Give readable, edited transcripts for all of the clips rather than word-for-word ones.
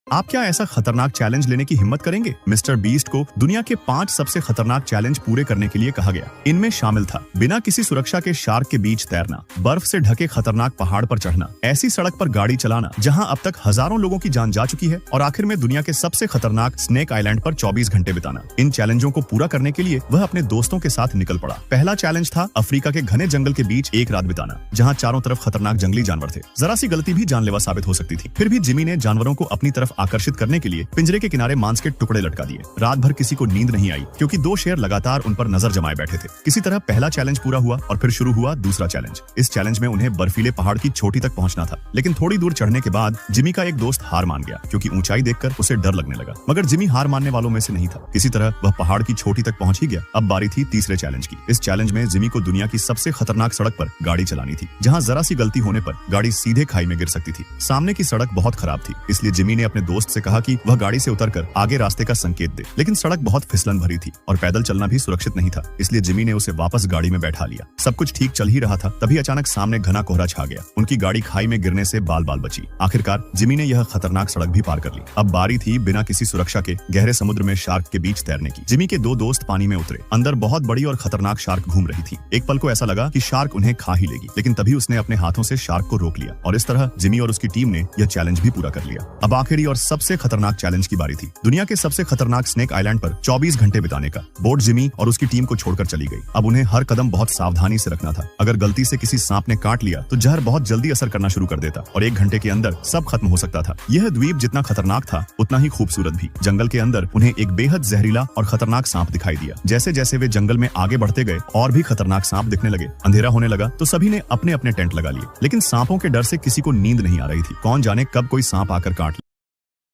आप क्या ऐसा खतरनाक चैलेंज लेने की हिम्मत करेंगे? मिस्टर बीस्ट को दुनिया के 5 सबसे खतरनाक चैलेंज पूरे करने के लिए कहा गया। इनमें शामिल था बिना किसी सुरक्षा के शार्क के बीच तैरना, बर्फ से ढके खतरनाक पहाड़ पर चढ़ना, ऐसी सड़क पर गाड़ी चलाना जहां अब तक हजारों लोगों की जान जा चुकी है, और आखिर में दुनिया के सबसे खतरनाक स्नेक आइलैंड पर 24 घंटे बिताना। इन चैलेंजों को पूरा करने के लिए वह अपने दोस्तों के साथ निकल पड़ा। पहला चैलेंज था अफ्रीका के घने जंगल के बीच एक रात बिताना, जहाँ चारों तरफ खतरनाक जंगली जानवर थे। जरा सी गलती भी जानलेवा साबित हो सकती थी। फिर भी जिमी ने जानवरों को अपनी तरफ आकर्षित करने के लिए पिंजरे के किनारे मांस के टुकड़े लटका दिए। रात भर किसी को नींद नहीं आई क्योंकि 2 शेर लगातार उन पर नजर जमाए बैठे थे। किसी तरह पहला चैलेंज पूरा हुआ और फिर शुरू हुआ दूसरा चैलेंज। इस चैलेंज में उन्हें बर्फीले पहाड़ की चोटी तक पहुंचना था, लेकिन थोड़ी दूर चढ़ने के बाद जिमी का एक दोस्त हार मान गया क्योंकि ऊंचाई देखकर उसे डर लगने लगा। मगर जिमी हार मानने वालों में से नहीं था। किसी तरह वह पहाड़ की चोटी तक पहुंच ही गया। अब बारी थी तीसरे चैलेंज की। इस चैलेंज में जिमी को दुनिया की सबसे खतरनाक सड़क पर गाड़ी चलानी थी, जहां जरा सी गलती होने पर गाड़ी सीधे खाई में गिर सकती थी। सामने की सड़क बहुत खराब थी, इसलिए जिमी ने अपने दोस्त से कहा कि वह गाड़ी से उतरकर आगे रास्ते का संकेत दे। लेकिन सड़क बहुत फिसलन भरी थी और पैदल चलना भी सुरक्षित नहीं था, इसलिए जिमी ने उसे वापस गाड़ी में बैठा लिया। सब कुछ ठीक चल ही रहा था, तभी अचानक सामने घना कोहरा छा गया। उनकी गाड़ी खाई में गिरने से बाल बाल बची। आखिरकार जिमी ने यह खतरनाक सड़क भी पार कर ली। अब बारी थी बिना किसी सुरक्षा के गहरे समुद्र में शार्क के बीच तैरने की। जिमी के 2 दोस्त पानी में उतरे। अंदर बहुत बड़ी और खतरनाक शार्क घूम रही थी। एक पल को ऐसा लगा कि शार्क उन्हें खा ही लेगी, लेकिन तभी उसने अपने हाथों से शार्क को रोक लिया और इस तरह जिमी और उसकी टीम ने यह चैलेंज भी पूरा कर लिया। अब आखिरी और सबसे खतरनाक चैलेंज की बारी थी। दुनिया के सबसे खतरनाक स्नेक आइलैंड पर 24 घंटे बिताने का। बोट जिमी और उसकी टीम को छोड़कर चली गई। अब उन्हें हर कदम बहुत सावधानी से रखना था। अगर गलती से किसी सांप ने काट लिया तो जहर बहुत जल्दी असर करना शुरू कर देता और 1 घंटे के अंदर सब खत्म हो सकता था। यह द्वीप जितना खतरनाक था उतना ही खूबसूरत भी। जंगल के अंदर उन्हें एक बेहद जहरीला और खतरनाक सांप दिखाई दिया। जैसे जैसे वे जंगल में आगे बढ़ते गए और भी खतरनाक सांप दिखने लगे। अंधेरा होने लगा तो सभी ने अपने अपने टेंट लगा लिए, लेकिन सांपों के डर से किसी को नींद नहीं आ रही थी। कौन जाने कब कोई सांप आकर काट ले।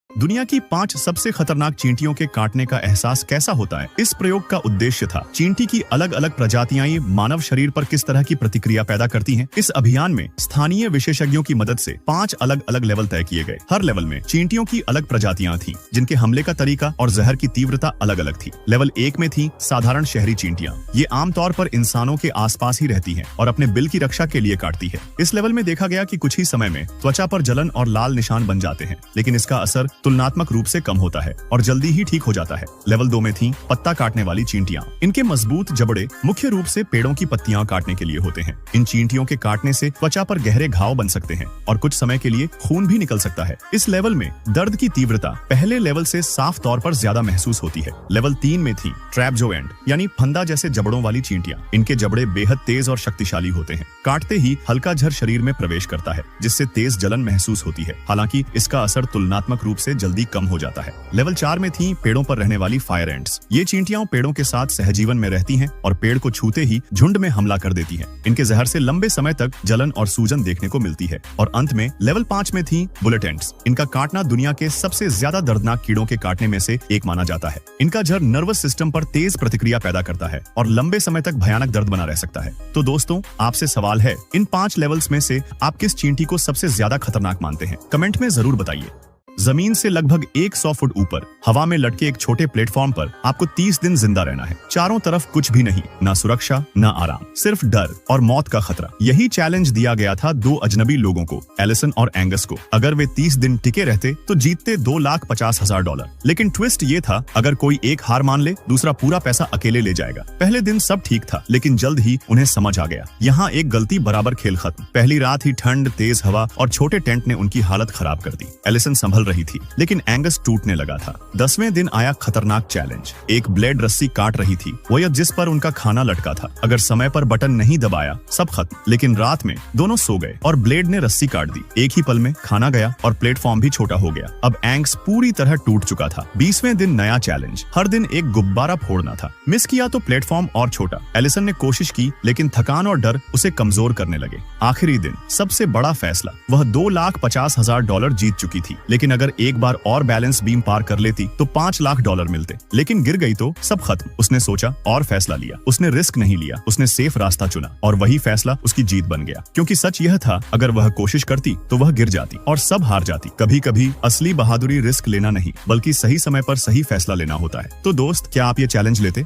दुनिया की 5 सबसे खतरनाक चींटियों के काटने का एहसास कैसा होता है? इस प्रयोग का उद्देश्य था चींटी की अलग अलग प्रजातियां मानव शरीर पर किस तरह की प्रतिक्रिया पैदा करती हैं। इस अभियान में स्थानीय विशेषज्ञों की मदद से 5 अलग अलग लेवल तय किए गए। हर लेवल में चींटियों की अलग प्रजातियां थीं, जिनके हमले का तरीका और जहर की तीव्रता अलग अलग थी। लेवल 1 में थी साधारण शहरी चींटियां। ये आमतौर पर इंसानों के आसपास ही रहती हैं और अपने बिल की रक्षा के लिए काटती है। इस लेवल में देखा गया कि कुछ ही समय में त्वचा पर जलन और लाल निशान बन जाते हैं, लेकिन इसका असर तुलनात्मक रूप से कम होता है और जल्दी ही ठीक हो जाता है। लेवल 2 में थी पत्ता काटने वाली चींटियां। इनके मजबूत जबड़े मुख्य रूप से पेड़ों की पत्तियां काटने के लिए होते हैं। इन चींटियों के काटने से त्वचा पर गहरे घाव बन सकते हैं और कुछ समय के लिए खून भी निकल सकता है। इस लेवल में दर्द की तीव्रता पहले लेवल से साफ तौर पर ज्यादा महसूस होती है। लेवल 3 में थी ट्रैपजोएंट यानी फंदा जैसे जबड़ों वाली चींटियां। इनके जबड़े बेहद तेज और शक्तिशाली होते हैं। काटते ही हल्का झर शरीर में प्रवेश करता है, जिससे तेज जलन महसूस होती है। हालांकि इसका असर तुलनात्मक रूप से जल्दी कम हो जाता है। लेवल 4 में थी पेड़ों पर रहने वाली फायर एंट्स। ये चींटियां पेड़ों के साथ सहजीवन में रहती हैं और पेड़ को छूते ही झुंड में हमला कर देती हैं। इनके जहर से लंबे समय तक जलन और सूजन देखने को मिलती है। और अंत में लेवल 5 में थी बुलेट एंट्स। इनका काटना दुनिया के सबसे ज्यादा दर्दनाक कीड़ों के काटने में से एक माना जाता है। इनका जहर नर्वस सिस्टम पर तेज प्रतिक्रिया पैदा करता है और लंबे समय तक भयानक दर्द बना रह सकता है। तो दोस्तों, आपसे सवाल है, इन 5 लेवल्स में से आप किस चींटी को सबसे ज्यादा खतरनाक मानते हैं? कमेंट में जरूर बताइए। जमीन से लगभग 100 फुट ऊपर हवा में लटके एक छोटे प्लेटफॉर्म पर आपको 30 दिन जिंदा रहना है। चारों तरफ कुछ भी नहीं, ना सुरक्षा ना आराम, सिर्फ डर और मौत का खतरा। यही चैलेंज दिया गया था 2 अजनबी लोगों को, एलिसन और एंगस को। अगर वे 30 दिन टिके रहते तो जीतते $2,50,000। लेकिन ट्विस्ट ये था, अगर कोई एक हार मान ले, दूसरा पूरा पैसा अकेले ले जाएगा। पहले दिन सब ठीक था, लेकिन जल्द ही उन्हें समझ आ गया, यहाँ एक गलती बराबर खेल खत्म। पहली रात ही ठंड, तेज हवा और छोटे टेंट ने उनकी हालत खराब कर दी। एलिसन संभल रही थी, लेकिन एंगस टूटने लगा था। 10वें दिन आया खतरनाक चैलेंज। एक ब्लेड रस्सी काट रही थी, वह जिस पर उनका खाना लटका था। अगर समय पर बटन नहीं दबाया, सब खत्म। लेकिन रात में दोनों सो गए और ब्लेड ने रस्सी काट दी। एक ही पल में खाना गया और प्लेटफॉर्म भी छोटा हो गया। अब एंगस पूरी तरह टूट चुका था। 20वें दिन नया चैलेंज। हर दिन एक गुब्बारा फोड़ना था। मिस किया तो प्लेटफॉर्म और छोटा। एलिसन ने कोशिश की, लेकिन थकान और डर उसे कमजोर करने लगे। आखिरी दिन सबसे बड़ा फैसला। वह $2,50,000 जीत चुकी थी, लेकिन अगर एक बार और बैलेंस बीम पार कर लेती तो $5 लाख मिलते। लेकिन गिर गई तो सब खत्म। उसने सोचा और फैसला लिया। उसने रिस्क नहीं लिया, उसने सेफ रास्ता चुना और वही फैसला उसकी जीत बन गया। क्योंकि सच यह था, अगर वह कोशिश करती तो वह गिर जाती और सब हार जाती। कभी कभी असली बहादुरी रिस्क लेना नहीं, बल्कि सही समय पर सही फैसला लेना होता है। तो दोस्त, क्या आप ये चैलेंज लेते?